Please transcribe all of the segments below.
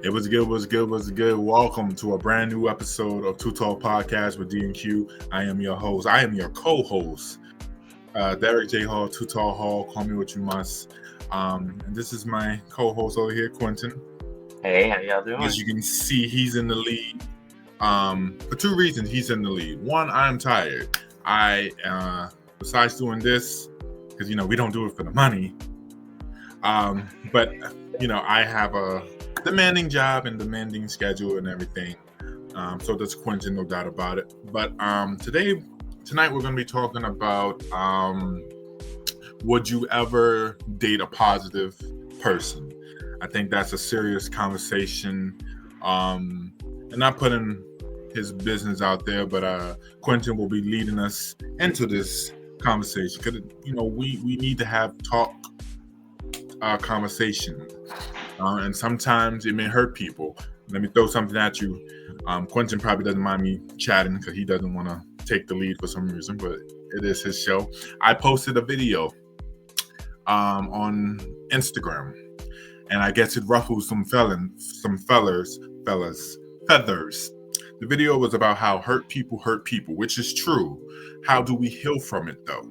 It was good, was good, was good. Welcome to a brand new episode of Two Tall Podcast with D&Q. I am your host. I am your co-host, Derek J. Hall, Two Tall Hall. Call me what you must. And this is my co-host over here, Quentin. Hey, how y'all doing? As you can see, he's in the lead. For two reasons, he's in the lead. One, I'm tired. Besides doing this, because we don't do it for the money. But I have a demanding job and demanding schedule and everything. So does Quentin, no doubt about it. But tonight we're going to be talking about would you ever date a positive person? I think that's a serious conversation. And not putting his business out there, but Quentin will be leading us into this conversation because we need to have conversation, and sometimes it may hurt people. Let me throw something at you. Quentin probably doesn't mind me chatting because he doesn't want to take the lead for some reason, but it is his show. I posted a video on Instagram, and I guess it ruffled some feathers. The video was about how hurt people, which is true. How do we heal from it, though?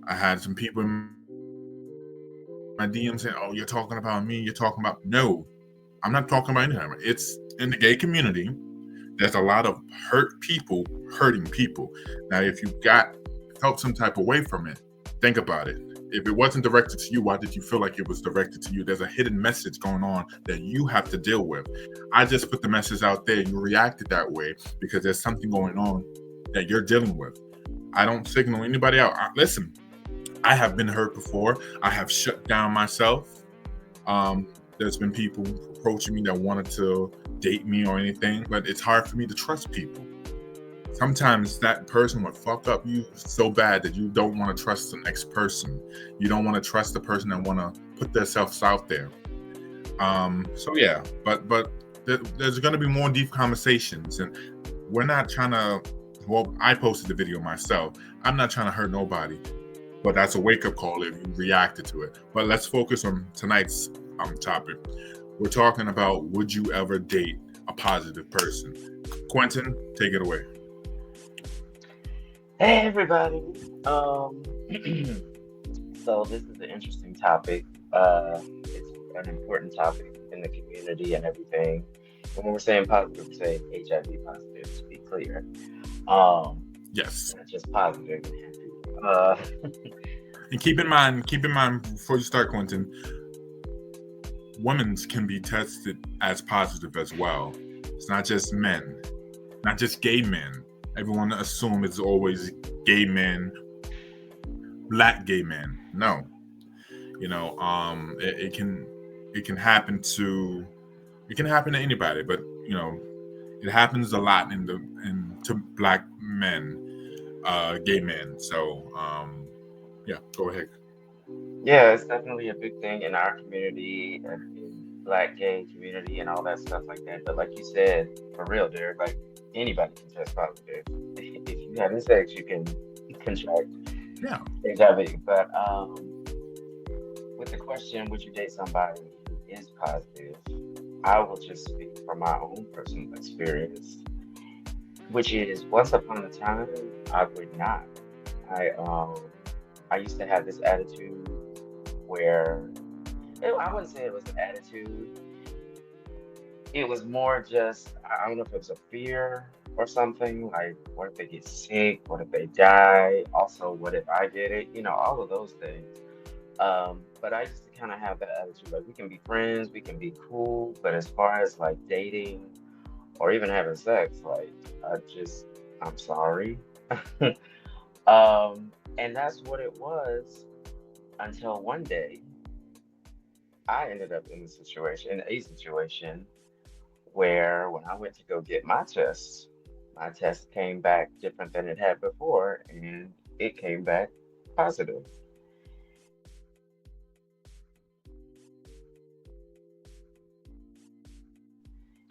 I had some people in my DM saying, "Oh, you're talking about me. You're talking about..." No, I'm not talking about anything. It's in the gay community. There's a lot of hurt people hurting people. Now, if you felt some type of way from it, think about it. If it wasn't directed to you, why did you feel like it was directed to you? There's a hidden message going on that you have to deal with. I just put the message out there and you reacted that way because there's something going on that you're dealing with. I don't signal anybody out. Listen, I have been hurt before. I have shut down myself. There's been people approaching me that wanted to date me or anything, but it's hard for me to trust people. Sometimes that person would fuck up you so bad that you don't want to trust the next person. You don't want to trust the person that want to put themselves out there. So yeah, but there's going to be more deep conversations, and we're not trying to. Well, I posted the video myself. I'm not trying to hurt nobody, but that's a wake-up call if you reacted to it. But let's focus on tonight's topic. We're talking about, would you ever date a positive person? Quentin, take it away. Hey, everybody. So this is an interesting topic. It's an important topic in the community and everything. And when we're saying positive, we're saying HIV positive, to be clear. Yes. Not just positive. And keep in mind before you start, Quentin, women can be tested as positive as well. It's not just men, not just gay men. Everyone assumes it's always gay men, black gay men. No, it can happen to anybody, but it happens a lot to black men, gay men. So yeah, go ahead. Yeah, it's definitely a big thing in our community and in Black gay community and all that stuff like that. But like you said, for real, Derek, like anybody can test positive. If you having sex, you can contract Yeah. HIV. But with the question, would you date somebody who is positive? I will just speak from my own personal experience, which is once upon a time, I would not. I used to have this attitude where I wouldn't say it was an attitude. It was more just, I don't know if it was a fear or something, like what if they get sick? What if they die? Also, what if I get it? All of those things. But I used to kind of have that attitude, like we can be friends, we can be cool, but as far as like dating or even having sex, like I'm sorry. And that's what it was until one day I ended up in a situation where when I went to go get my test came back different than it had before, and it came back positive.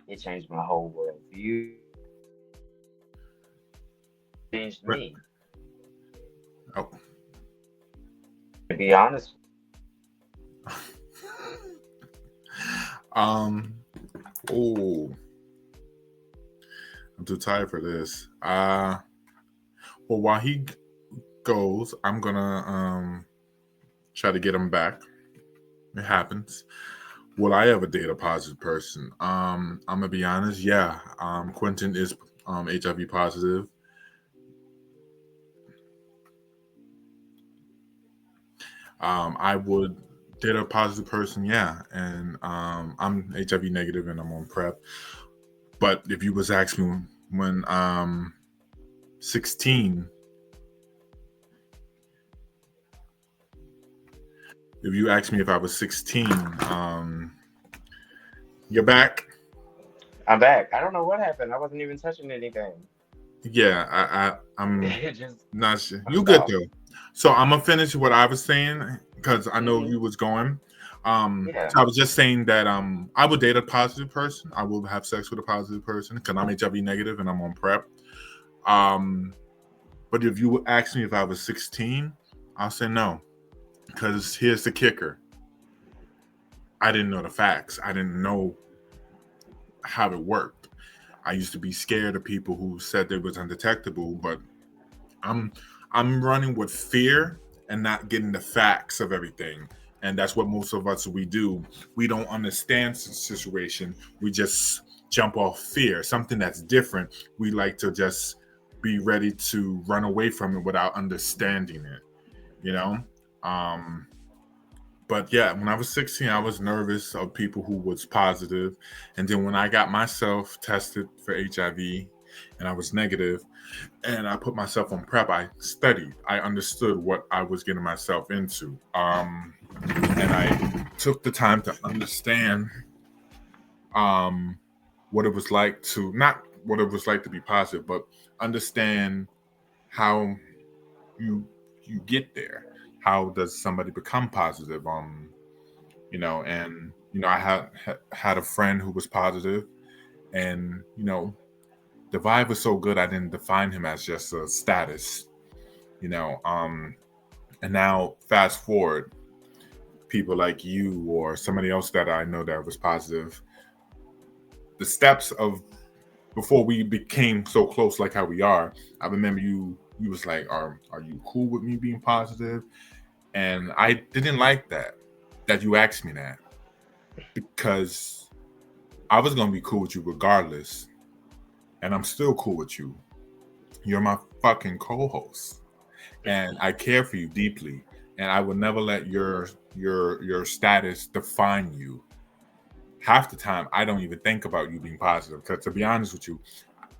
It changed my whole worldview, changed But, me. oh. To be honest, Oh, I'm too tired for this. Well, while he goes, I'm gonna try to get him back. It happens. Will I ever date a positive person? I'm gonna be honest. Yeah. Quentin is HIV positive. I would date a positive person. Yeah, and I'm HIV negative and I'm on PrEP. But if you was asking me when 16, if you asked me if I was 16, you're back. I'm back. I don't know what happened. I wasn't even touching anything. Yeah, I'm It just not sure. You popped good off. though. So I'm gonna finish what I was saying because I know Hmm. you was going. Yeah. So I was just saying that I would date a positive person. I will have sex with a positive person because I'm HIV negative and I'm on PrEP. Um, but if you ask me if I was 16, I'll say no because here's the kicker: I didn't know the facts. I didn't know how it worked. I used to be scared of people who said they was undetectable, but I'm I'm running with fear and not getting the facts of everything. And that's what most of us we do. We don't understand the situation. We just jump off fear. Something that's different, we like to just be ready to run away from it without understanding it, you know? Um but yeah, when I was 16, I was nervous of people who was positive. And then when I got myself tested for HIV and I was negative, and I put myself on PrEP, I studied. I understood what I was getting myself into. And I took the time to understand um, what it was like to, not what it was like to be positive, but understand how you you get there. How does somebody become positive? And I had a friend who was positive, and the vibe was so good I didn't define him as just a status. you know um and now fast forward, people like you or somebody else that I know that was positive, the steps of before we became so close like how we are. I remember you was like, are you cool with me being positive? And I didn't like that you asked me that, because I was gonna be cool with you regardless, and I'm still cool with you. You're my fucking co-host, and I care for you deeply, and I would never let your status define you. Half the time, I don't even think about you being positive, because to be honest with you,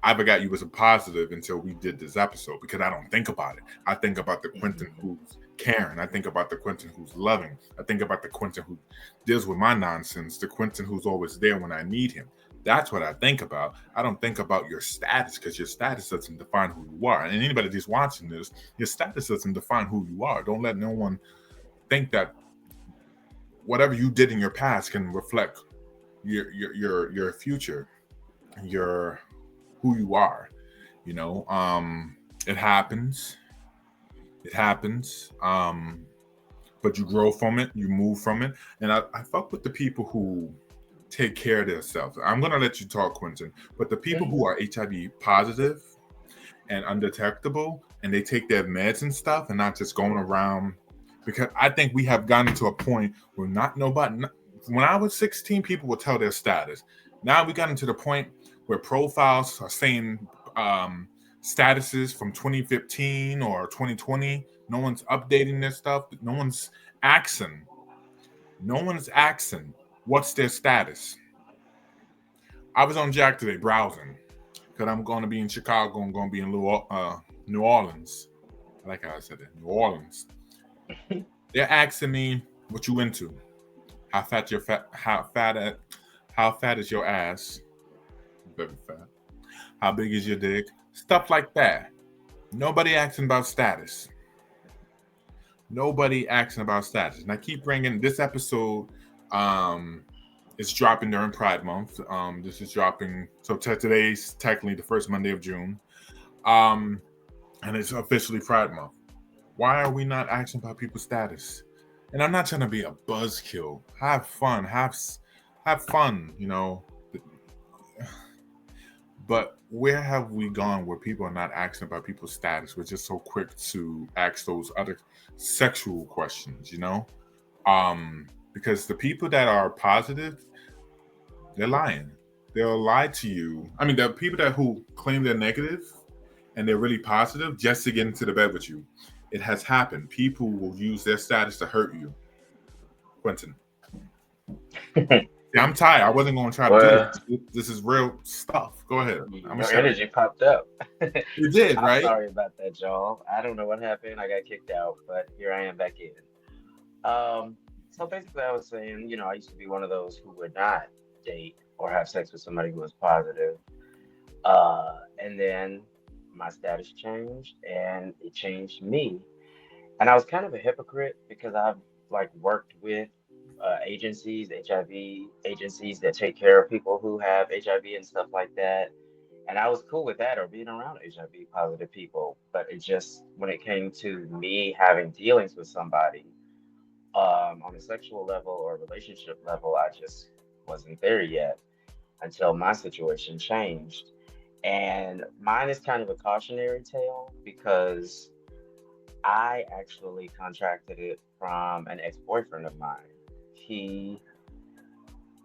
I forgot you was a positive until we did this episode, because I don't think about it. I think about the Quentin who's caring. I think about the Quentin who's loving. I think about the Quentin who deals with my nonsense, the Quentin who's always there when I need him. That's what I think about. I don't think about your status, because your status doesn't define who you are. And anybody that's watching this, your status doesn't define who you are. Don't let no one think that whatever you did in your past can reflect your future, your who you are. You know, it happens. It happens. But you grow from it. You move from it. And I fuck with the people who take care of themselves. I'm gonna let you talk, Quentin. But the people Hmm. who are HIV positive and undetectable, and they take their meds and stuff, and not just going around. Because I think we have gotten to a point where not nobody. When I was 16, people would tell their status. Now we got into the point where profiles are saying statuses from 2015 or 2020. No one's updating their stuff. No one's asking. No one's asking what's their status. I was on Jack today browsing because I'm going to be in Chicago. I'm going to be in New Orleans. I like how I said it. New Orleans. They're asking me what you into. How fat your fat? How fat is your ass? Very fat. How big is your dick? Stuff like that. Nobody asking about status. Nobody asking about status. And I keep bringing this episode. It's dropping during Pride Month. This is dropping. So today's technically the first Monday of June. And it's officially Pride Month. Why are we not asking about people's status? And I'm not trying to be a buzzkill. Have fun. Have fun. But where have we gone where people are not asking about people's status? We're just so quick to ask those other sexual questions, because the people that are positive, they're lying. They'll lie to you. I mean, the people that who claim they're negative and they're really positive just to get into the bed with you. It has happened. People will use their status to hurt you. Quentin. Yeah, I'm tired. I wasn't going to try to do Well, this. This is real stuff. Go ahead. I'm gonna your shut up. energy popped up. You did, I'm right? sorry about that, y'all. I don't know what happened. I got kicked out, but here I am back in. So basically, I was saying, I used to be one of those who would not date or have sex with somebody who was positive. And then my status changed, and it changed me. And I was kind of a hypocrite because I've like worked with agencies, HIV agencies that take care of people who have HIV and stuff like that. And I was cool with that or being around HIV positive people. But it just, when it came to me having dealings with somebody on a sexual level or relationship level, I just wasn't there yet until my situation changed. And mine is kind of a cautionary tale because I actually contracted it from an ex-boyfriend of mine. He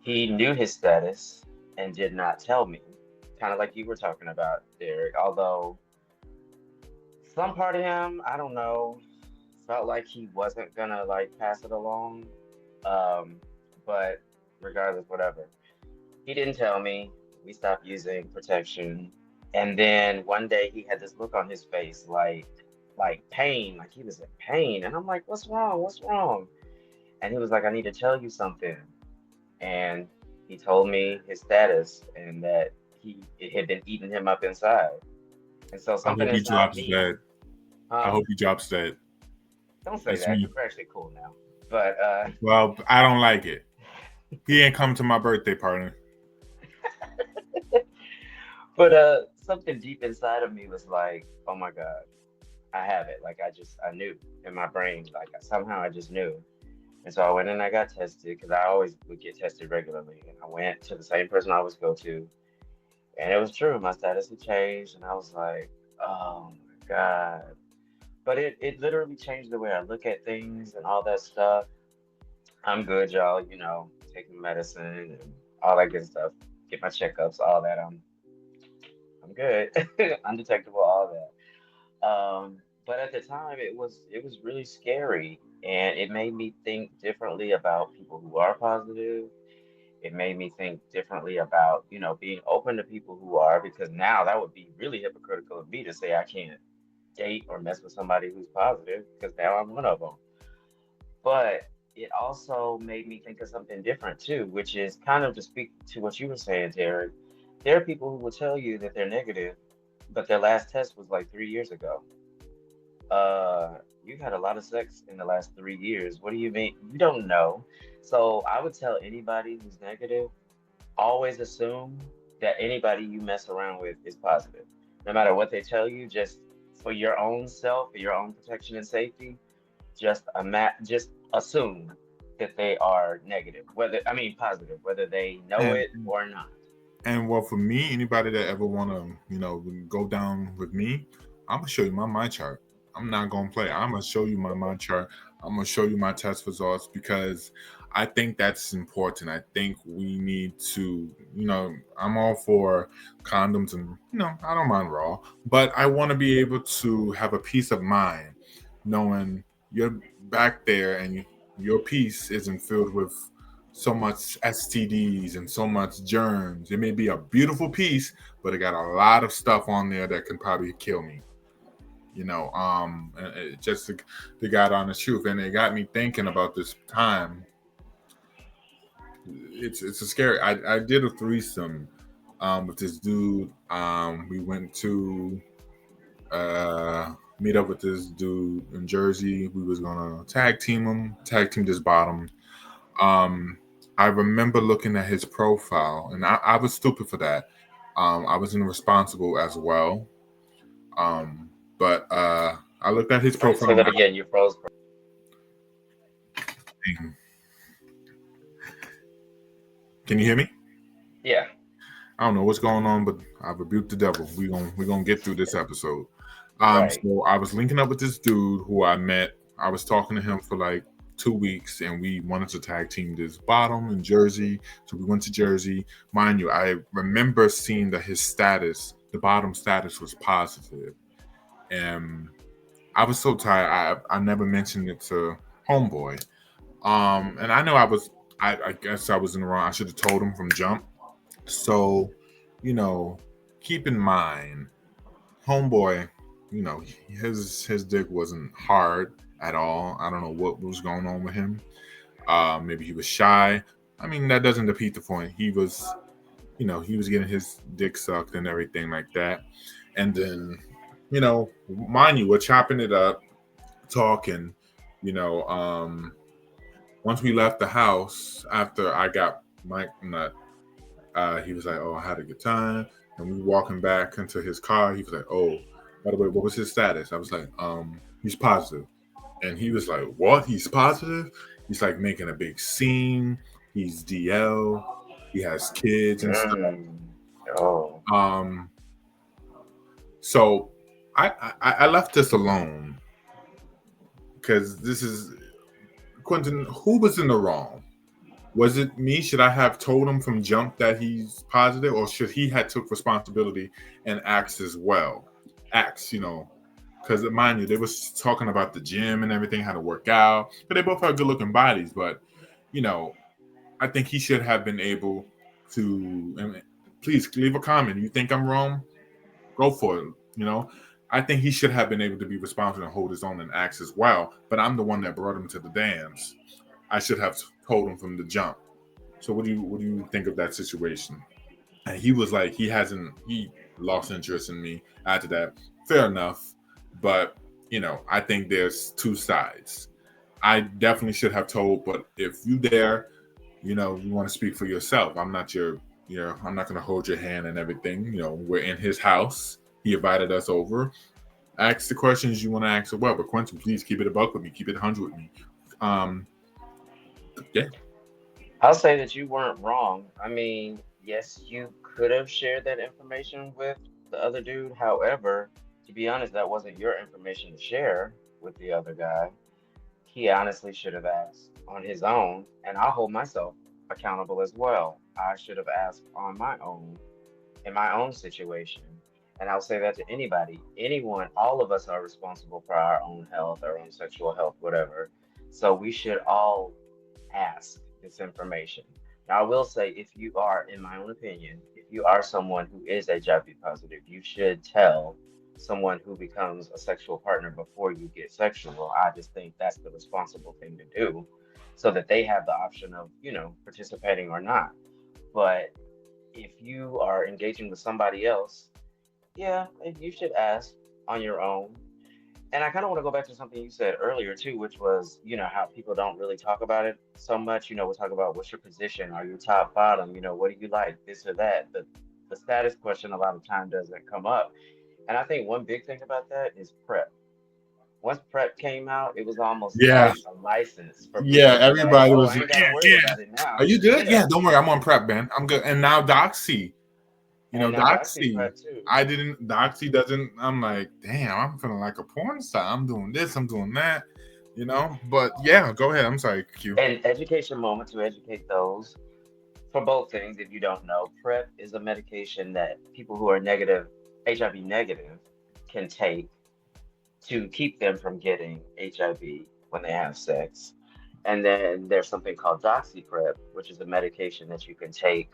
he knew his status and did not tell me, kind of like you were talking about, Derek. Although some part of him, I don't know, felt like he wasn't gonna like pass it along. Um, but regardless, whatever. He didn't tell me. We stopped using protection. And then one day he had this look on his face like pain, like he was in pain. And I'm like, what's wrong? What's wrong? And he was like, I need to tell you something. And he told me his status and that he it had been eating him up inside. And so I something hope he inside drops me, dead. I huh? hope he drops dead. Don't say That's that me. because we're actually cool now. But Well, I don't like it. He ain't come to my birthday party. something deep inside of me was like, oh my God, I have it. Like I knew in my brain, like somehow I just knew. And so I went and I got tested because I always would get tested regularly. And I went to the same person I always go to. And it was true. My status had changed. And I was like, oh my God. But it literally changed the way I look at things and all that stuff. I'm good, y'all, taking medicine and all that good stuff. Get my checkups, all that. I'm good. Undetectable, all that. But at the time, it was really scary, and it made me think differently about people who are positive. It made me think differently about being open to people who are, because now that would be really hypocritical of me to say I can't date or mess with somebody who's positive because now I'm one of them. But it also made me think of something different too, which is kind of to speak to what you were saying, Derek. There are people who will tell you that they're negative, but their last test was like 3 years ago. You've had a lot of sex in the last 3 years. What do you mean? You don't know. So I would tell anybody who's negative, always assume that anybody you mess around with is positive. No matter what they tell you, just for your own self, for your own protection and safety, just assume that they are negative, whether I mean positive, whether they know And it or not. and well, for me, anybody that ever want to, go down with me, I'm gonna show you my mind chart. I'm not gonna play. I'm gonna show you my mind chart. I'm gonna show you my test results because I think that's important. I think we need to, I'm all for condoms and I don't mind raw, but I want to be able to have a peace of mind knowing you're back there and your piece isn't filled with so much STDs and so much germs. It may be a beautiful piece, but it got a lot of stuff on there that can probably kill me. Just to God honest truth, and it got me thinking about this time. It's a scary. I did a threesome with this dude. We went to uh, meet up with this dude in Jersey. We was gonna tag team this bottom. Um, I remember looking at his profile, and I was stupid for that. I was irresponsible as well. Um, but I looked at his Sorry, profile. say that again. You froze. Can you hear me? Yeah. I don't know what's going on, but I rebuked the devil. We gonna get through this episode. Right. So I was linking up with this dude who I met. I was talking to him for like 2 weeks, and we wanted to tag team this bottom in Jersey. So we went to Jersey. Mind you, I remember seeing that his status, the bottom status, was positive, and I was so tired. I never mentioned it to homeboy. And I know I guess I was in the wrong. I should have told him from jump. So, you know, keep in mind, homeboy, his dick wasn't hard at all. I don't know what was going on with him. Maybe he was shy. I mean, that doesn't defeat the point. He was getting his dick sucked and everything like that. And then, mind you, we're chopping it up, talking, you know, once we left the house after I got my nut, he was like, "Oh, I had a good time." And we walking back into his car. He was like, "Oh, by the way, what was his status?" I was like, he's positive." And he was like, "What? He's positive?" He's like making a big scene. He's DL. He has kids and stuff. Mm. Oh. Um, so I left this alone because this is Quentin. Who was in the wrong? Was it me? Should I have told him from jump that he's positive, or should he had took responsibility and asked as well? Asked, because mind you, they was talking about the gym and everything, how to work out, but they both have good looking bodies. But you know, I think he should have been able to. And please leave a comment. You think I'm wrong? Go for it. I think he should have been able to be responsible and hold his own and act as well. But I'm the one that brought him to the dance. I should have told him from the jump. So what do you think of that situation? And he was like, he lost interest in me after that. Fair enough, but I think there's two sides. I definitely should have told, but if you there, you want to speak for yourself. I'm not I'm not gonna hold your hand and everything. We're in his house. He invited us over. Ask the questions you want to ask as well. But Quentin, please keep it a buck with me. Keep it 100 with me. Um, yeah. I'll say that you weren't wrong. I mean, yes, you could have shared that information with the other dude. However, to be honest, that wasn't your information to share with the other guy. He honestly should have asked on his own, and I'll hold myself accountable as well. I should have asked on my own in my own situation. And I'll say that to anybody, anyone, all of us are responsible for our own health, our own sexual health, whatever. So we should all ask this information. Now, I will say, if you are, in my own opinion, if you are someone who is HIV positive, you should tell someone who becomes a sexual partner before you get sexual. I just think that's the responsible thing to do so that they have the option of, participating or not. But if you are engaging with somebody else, yeah, you should ask on your own. And I kind of want to go back to something you said earlier too, which was, how people don't really talk about it so much. We'll talk about what's your position, are you top, bottom, what do you like, this or that. The status question a lot of time doesn't come up. And I think one big thing about that is prep. Once prep came out, it was almost Yeah. like a license for Yeah, people to like, everybody oh, was I ain't like, gotta yeah, worry yeah. about it now. Are you good? Yeah. Yeah, don't worry. I'm on prep, man. I'm good. And now Doxy, And now Doxy Doxy, prep too. Doxy doesn't, I'm like, damn, I'm feeling like a porn star. I'm doing this, I'm doing that, But yeah, go ahead. I'm sorry, Q. An education moment to educate those for both things. If you don't know, PrEP is a medication that people who are negative, HIV negative, can take to keep them from getting HIV when they have sex. And then there's something called DoxyPrep, which is a medication that you can take,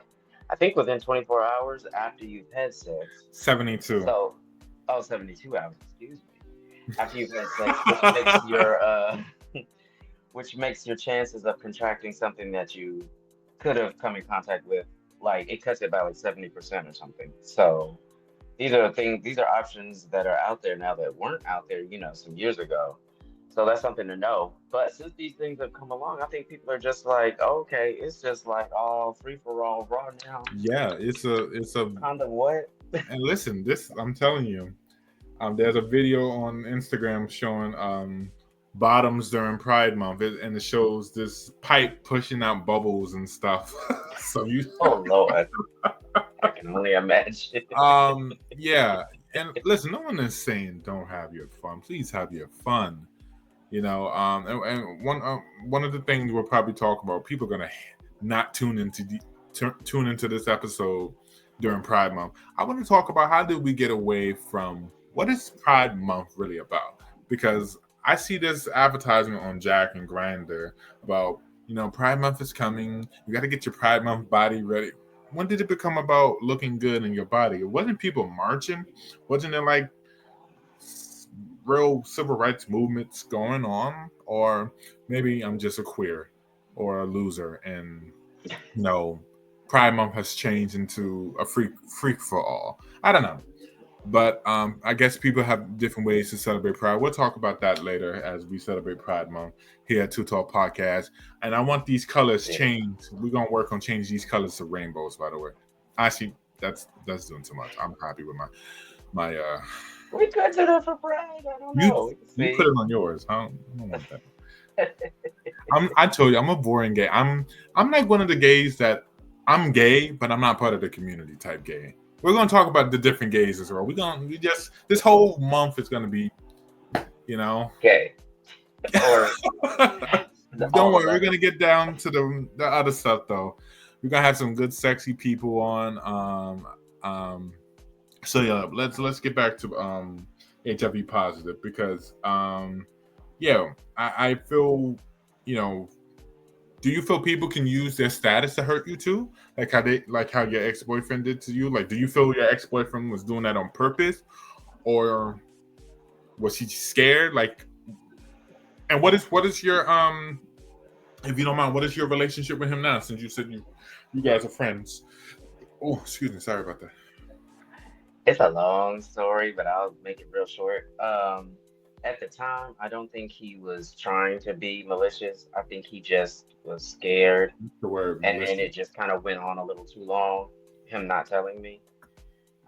I think, within 24 hours after you've had sex. 72. So, oh, 72 hours, excuse me. After you've had sex, which makes your which makes your chances of contracting something that you could have come in contact with, like it cuts it by like 70% or something. So these are options that are out there now that weren't out there, some years ago. So that's something to know. But since these things have come along, I think people are just like, oh, okay, it's just like all free for all raw now. Yeah, it's a Kind of what? and listen, this I'm telling you, there's a video on Instagram showing bottoms during Pride Month, and it shows this pipe pushing out bubbles and stuff. So you Oh Lord, I can can only imagine. Yeah. And listen, no one is saying don't have your fun. Please have your fun. And one of the things we'll probably talk about, people are gonna not tune into this episode during Pride Month. I want to talk about how did we get away from what is Pride Month really about? Because I see this advertisement on Jack and Grinder about Pride Month is coming. You got to get your Pride Month body ready. When did it become about looking good in your body? It wasn't people marching. Wasn't it like real civil rights movements going on? Or maybe I'm just a queer or a loser, and Pride Month has changed into a freak for all. I don't know. But I guess people have different ways to celebrate Pride. We'll talk about that later as we celebrate Pride Month here at Two Tall Podcast. And I want these colors Yeah. changed. We're gonna work on changing these colors to rainbows. By the way, actually, that's doing too much. I'm happy with my. We could do that for Pride. I don't You know. We can you put it see. on yours. I don't want that. I told you I'm a boring gay. I'm like one of the gays that I'm gay, but I'm not part of the community type gay. We're gonna talk about the different gays as well. We just this whole month is gonna be, you know. Okay. Or Don't all the worry, we're gonna letters. get down to the other stuff though. We're gonna have some good sexy people on. So yeah, let's get back to HIV positive because yeah, I feel do you feel people can use their status to hurt you too? Like how your ex-boyfriend did to you? Like, do you feel your ex-boyfriend was doing that on purpose, or was he scared? Like, and what is your if you don't mind, what is your relationship with him now? Since you said you guys are friends. Oh, excuse me, sorry about that. It's a long story, but I'll make it real short. At the time, I don't think he was trying to be malicious. I think he just was scared, The word and malicious. it just kind of went on a little too long. Him not telling me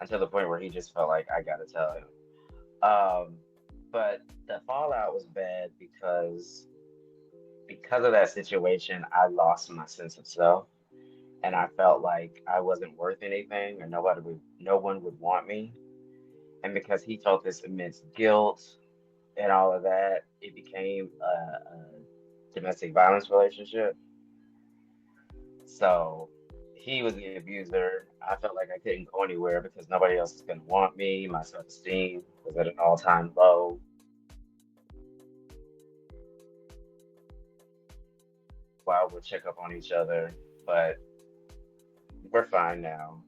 until the point where he just felt like I gotta tell him. Um, but the fallout was bad because of that situation, I lost my sense of self, and I felt like I wasn't worth anything, or no one would want me. And because he felt this immense guilt and all of that, it became a domestic violence relationship. So he was the abuser. I felt like I couldn't go anywhere because nobody else is going to want me. My self esteem was at an all-time low. While we'll check up on each other, but we're fine now.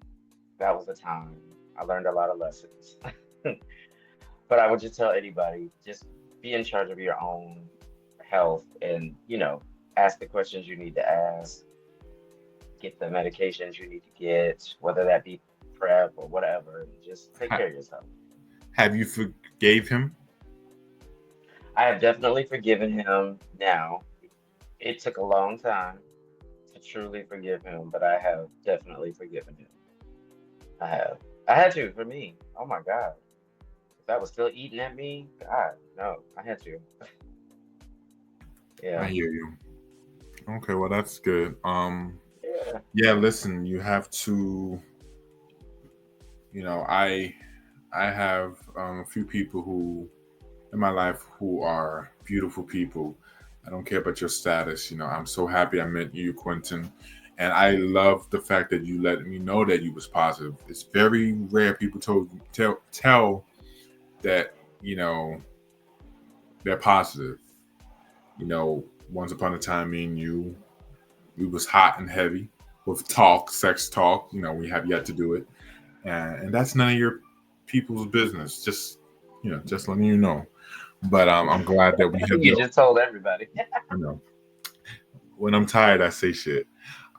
That was the time. I learned a lot of lessons. But I would just tell anybody, just be in charge of your own health and, ask the questions you need to ask, get the medications you need to get, whether that be PrEP or whatever, and just take Ha- care of yourself. have you forgave him? I have definitely forgiven him now. It took a long time to truly forgive him, but I have definitely forgiven him. I have. I had to for me. Oh my God. If that was still eating at me, God, no, I had to. I Yeah. hear you. Okay, well that's good. Yeah. Yeah, listen, you have to. I have a few people who in my life who are beautiful people. I don't care about your status. I'm so happy I met you, Quentin, and I love the fact that you let me know that you was positive. It's very rare people tell that you know they're positive. Once upon a time, me and you, we was hot and heavy with sex talk. We have yet to do it, and that's none of your people's business. Just letting you know. But I'm glad that we have You built. just told everybody. You know, when I'm tired, I say shit.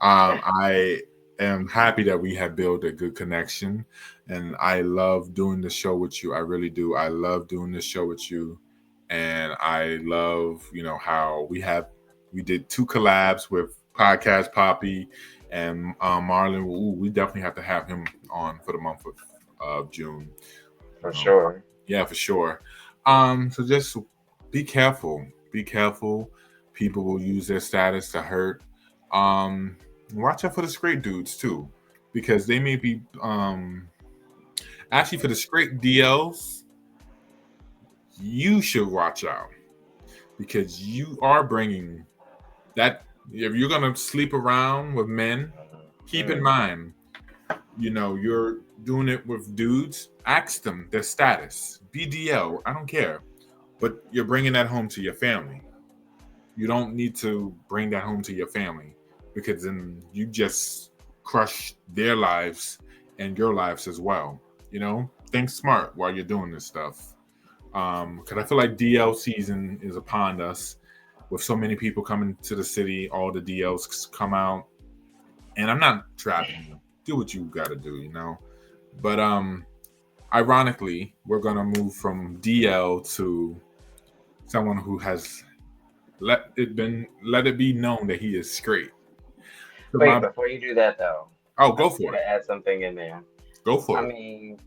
I am happy that we have built a good connection, and I love doing the show with you. I really do. I love doing this show with you, and I love how we did 2 collabs with Podcast Poppy and Marlon. Ooh, we definitely have to have him on for the month of June. For Um, sure. yeah, for sure. So just be careful. Be careful. People will use their status to hurt. Um, Watch out for the straight dudes too, because they may be actually for the straight DLs, you should watch out because you are bringing that. If you're gonna sleep around with men, keep in mind, you're doing it with dudes. Ask them their status, BDL. I don't care, but you're bringing that home to your family. You don't need to bring that home to your family because then you just crush their lives and your lives as well. Think smart while you're doing this stuff. Because I feel like DL season is upon us with so many people coming to the city. All the DLs come out, and I'm not trapping you. Do what you got to do. But ironically, we're gonna move from DL to someone who has let it be known that he is straight. Wait, before you do that though, I Go just for want it. to add something in there. Go for I it. mean,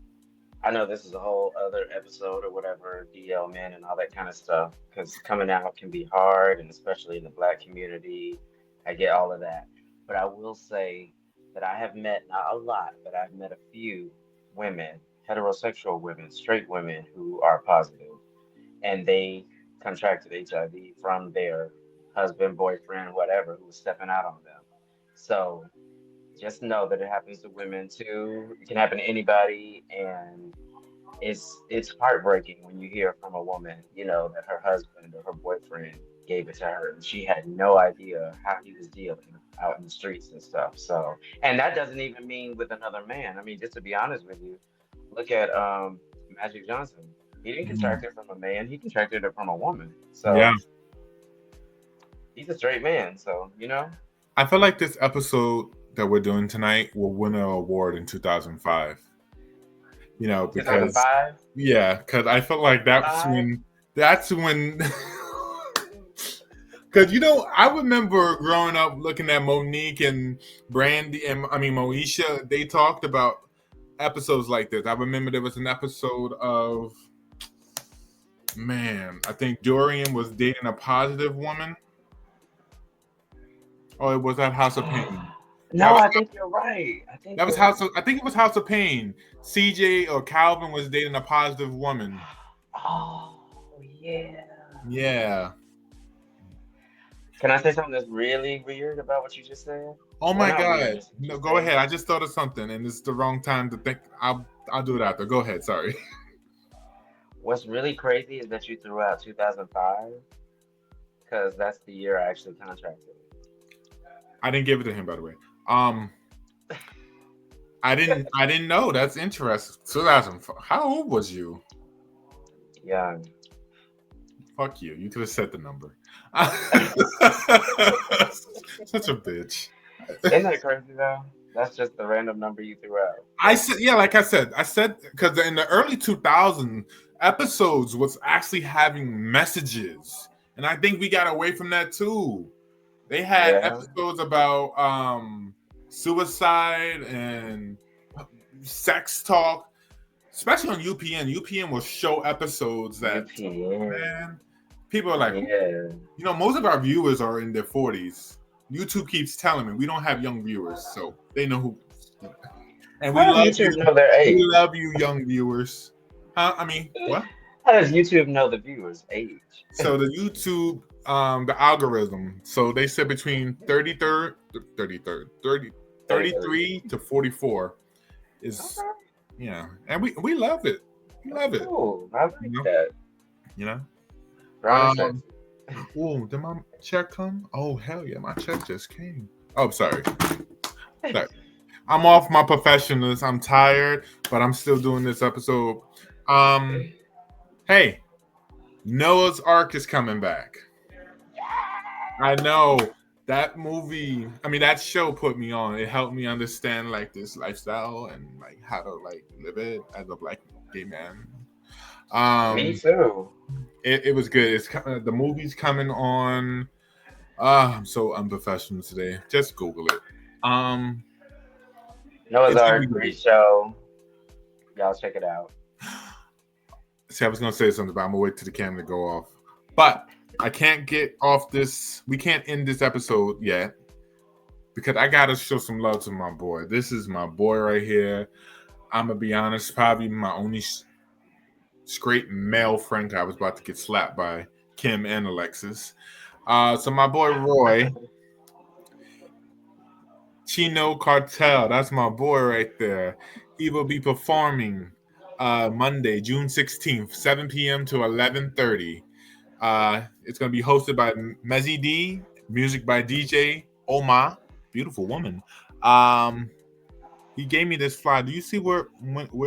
I know this is a whole other episode or whatever, DL men and all that kind of stuff, because coming out can be hard, and especially in the Black community. I get all of that. But I will say that I have met, not a lot, but I've met a few women, heterosexual women, straight women who are positive, and they contracted HIV from their husband, boyfriend, whatever, who was stepping out on them. So just know that it happens to women too. It can happen to anybody, and it's heartbreaking when you hear from a woman, that her husband or her boyfriend gave it to her and she had no idea how he was dealing out in the streets and stuff. So, and that doesn't even mean with another man. I mean, just to be honest with you, look at Magic Johnson. He didn't contract it from a man, he contracted it from a woman. Yeah. So he's a straight man. So, I feel like this episode that we're doing tonight will win an award in 2005. Because 2005? because I felt like that's Five? when because I remember growing up looking at Monique and Brandy and Moesha. They talked about episodes like this. I remember there was an episode of I think Dorian was dating a positive woman. Oh, it was that House of Pain. No, I think you're right. I think That was I think it was House of Pain. CJ or Calvin was dating a positive woman. Oh, yeah. Yeah. Can I say something that's really weird about what you just said? Oh my God. Weird, No, go ahead. I just thought of something and it's the wrong time to think. I'll do it after. Go ahead. Sorry. What's really crazy is that you threw out 2005 because that's the year I actually contracted. I didn't give it to him, by the way. I didn't know. That's interesting. 2004. How old was you? Young. Fuck you. You could have said the number. Such a bitch. Isn't that crazy though? That's just the random number you threw out. I said because in the early 2000s, episodes was actually having messages, and I think we got away from that too. They had episodes about suicide and sex talk, especially on UPN. UPN will show episodes that man, people are like, most of our viewers are in their 40s. YouTube keeps telling me we don't have young viewers, so they know who. And we love YouTube know their age. We love you, young viewers. I mean, what? How does YouTube know the viewers' age? So the YouTube, the algorithm. So they said between 33 to 44 is, and we love it. We love it. Cool. I like that. Oh, did my check come? Oh, hell yeah, my check just came. Oh, sorry. I'm off my professionals. I'm tired, but I'm still doing this episode. Hey, Noah's Ark is coming back. I know that movie. That show put me on. It helped me understand this lifestyle and how to live it as a Black gay man. Me too. It was good. It's the movie's coming on. I'm so unprofessional today. Just Google it. Noah's Ark, great show. Y'all check it out. See, I was gonna say something, but I'm gonna wait till the camera to go off. But I can't get off this. We can't end this episode yet because I gotta show some love to my boy. This is my boy right here. I'm gonna be honest, probably my only straight male friend. I was about to get slapped by Kim and Alexis. So my boy Roy, Chino Cartel, that's my boy right there. He will be performing Monday, June 16th, 7 p.m. to 11:30. It's going to be hosted by Mezzy D, music by DJ Oma, beautiful woman. He gave me this flyer. Do you see where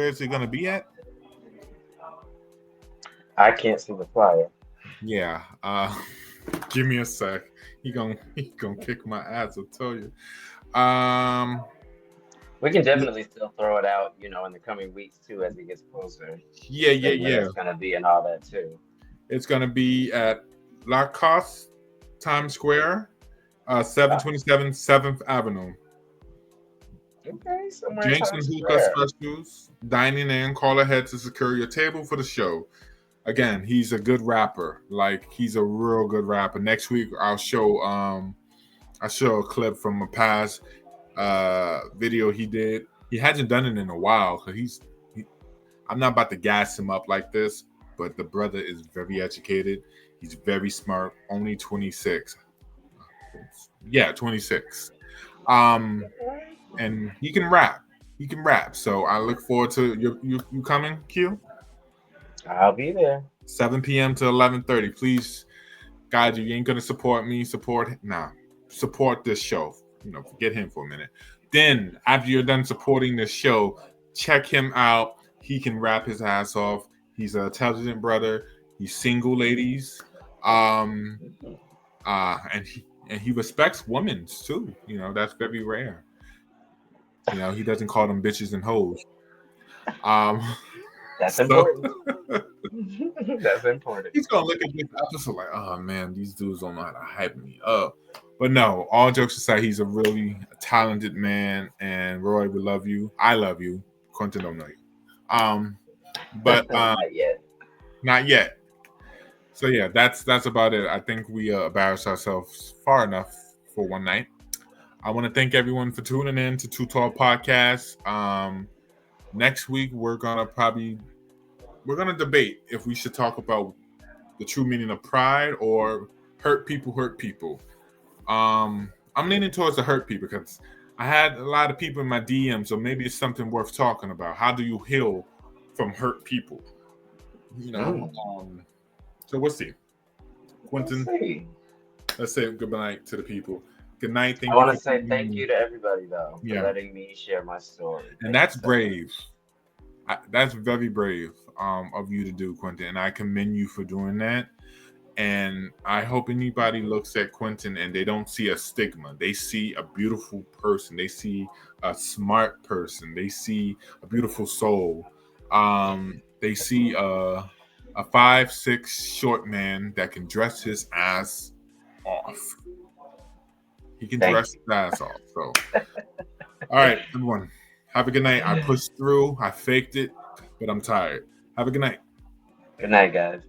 is it going to be at? I can't see the flyer. Yeah. Give me a sec. He gonna kick my ass. I'll tell you. We can definitely still throw it out, in the coming weeks too, as it gets closer. Yeah. Where it's gonna be and all that too. It's gonna be at Lacoste Times Square, 727 7th Avenue. Okay, somewhere in Drinks and Times hookah Square. specials, dining in. Call ahead to secure your table for the show. Again, he's a good rapper. Like, he's a real good rapper. Next week, I'll show a clip from a past video he did. He hasn't done it in a while because I'm not about to gas him up like this, but the brother is very educated. He's very smart. Only 26. Yeah, 26. And he can rap. So I look forward to you coming, Q. I'll be there. 7 p.m. to 11:30. Please, guys, you ain't gonna support me. Support this show. Forget him for a minute. Then, after you're done supporting this show, check him out. He can rap his ass off. He's an intelligent brother. He's single, ladies. And he respects women too. That's very rare. He doesn't call them bitches and hoes. That's important. That's important. He's gonna look at this episode like, oh man, these dudes don't know how to hype me up. But no, all jokes aside, he's a really talented man, and Roy, we love you. I love you. Quentin don't know you. But not yet. So yeah, that's about it. I think we embarrassed ourselves far enough for one night. I want to thank everyone for tuning in to Too Tall Podcast. Next week we're gonna debate if we should talk about the true meaning of pride or hurt people. I'm leaning towards the hurt people because I had a lot of people in my DM, so maybe it's something worth talking about. How do you heal from hurt people? So we'll see. Quentin, let's say good night to the people. Good night. I want to say thank you to everybody though for letting me share my story. And that's brave. That's very brave of you to do, Quentin, and I commend you for doing that. And I hope anybody looks at Quentin and they don't see a stigma. They see a beautiful person. They see a smart person. They see a beautiful soul. They see a 5'6" short man that can dress his ass off. He can dress his ass off. So, all right, everyone. Have a good night. I pushed through. I faked it, but I'm tired. Have a good night. Good night, guys.